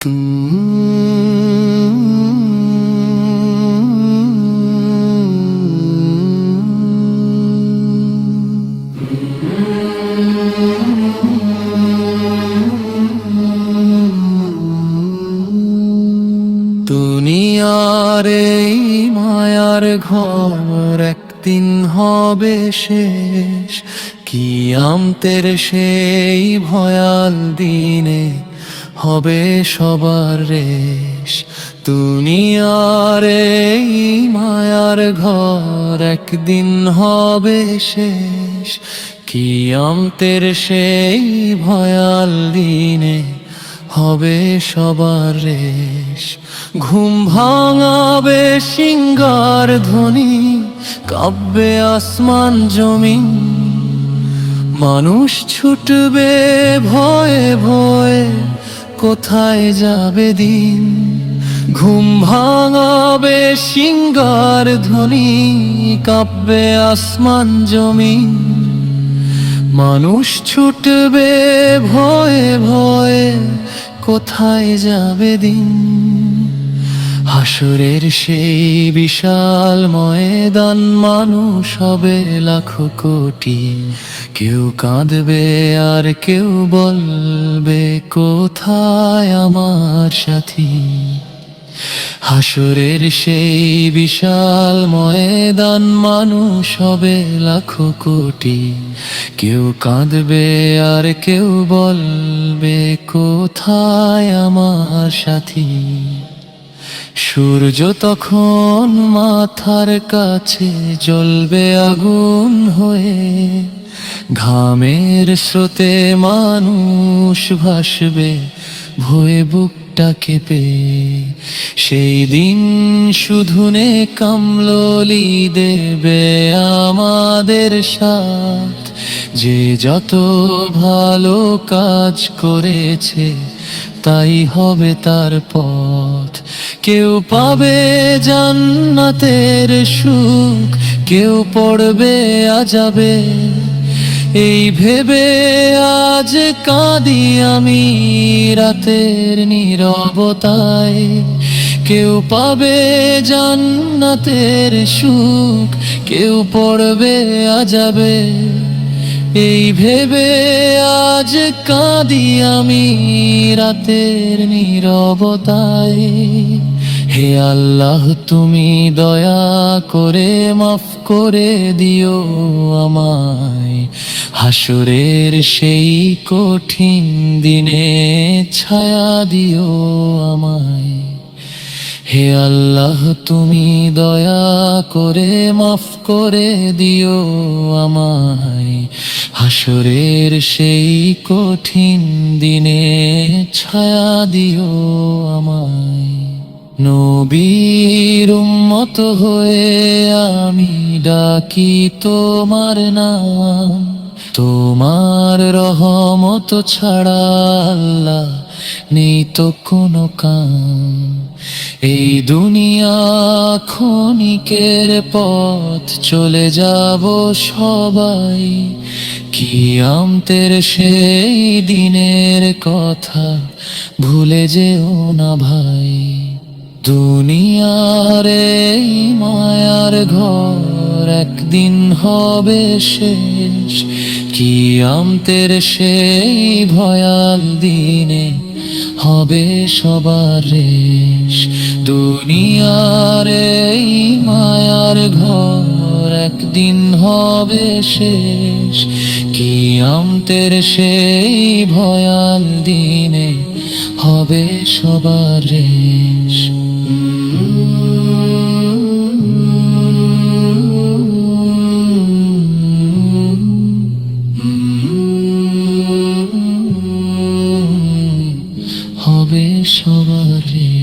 দুনিয়ার এই মায়ার ঘর একদিন হবে শেষ, কিয়ামতের সেই ভয়াল দিনে হবে সবার রেশ। দুনিয়ার এই মায়ার ঘর একদিন হবে শেষ, কিয়ামতের সেই ভয়াল দিনে হবে সবার রেশ। ঘুম ভাঙাবে সিংহার ধ্বনি, কাঁপবে আসমান জমিন, মানুষ ছুটবে ভয়ে ভয়ে কোথায় যাবে দিন। ঘুম ভাঙাবে সিংহার ধ্বনি, কাঁপবে আসমান জমিন, মানুষ ছুটবে ভয়ে ভয়ে কোথায় যাবে দিন। হাসরের সেই বিশাল ময়দান, মানুষ হবে লাখো কোটি, কেউ কাঁদবে আর কেউ বলবে কোথায় আমার সাথী। হাসরের সেই বিশাল ময়দান, মানুষ হবে লাখো কোটি, কেউ কাঁদবে আর কেউ বলবে কোথায় আমার সাথী। সূর্য তখন মাথার কাছে জ্বলবে আগুন হয়ে, ঘামের স্রোতে মানুষ ভাসবে ভয়ে বুকটা কেঁপে। সেই দিন শুধু কামলি দেবে আমাদের সাথ, যে যত ভালো কাজ করেছে তাই হবে তার পথ। কেউ পাবে জান্নাতের সুখ, কেউ পড়বে আযাবে, এই ভেবে আজ কাঁদি আমি রাতের নীরবতায়। কেউ পাবে জান্নাতের সুখ, কেউ পড়বে আযাবে, এই ভেবে আজ কাঁদি আমি রাতের নীরবতায়। হে আল্লাহ, তুমি দয়া করে মাফ করে দিও আমায়, হাসরের সেই কঠিন দিনে ছায়া দিও আমায়। হে আল্লাহ, তুমি দয়া করে মাফ করে দিও আমায়, হাসরের সেই কঠিন দিনে ছায়া দিও আমায়। নবীর উম্মত হয়ে আমি ডাকি তোমার নাম, তোমার রহমত ছাড়া আল্লাহ নেই তো কোনো কাম। এই দুনিয়া ক্ষণিকের পথ, চলে যাব সবাই, কিয়ামতের সেই দিনের কথা ভুলে যেও না ভাই। দুনিয়ার এই মায়ার ঘর একদিন হবে শেষ, কিয়ামতের সেই ভয়াল দিনে হবে সবার রেশ। দুনিয়ার এই মায়ার ঘর একদিন হবে শেষ, কিয়ামতের সেই ভয়াল দিনে হবে সবার রেশ। হবে সবার রেশ।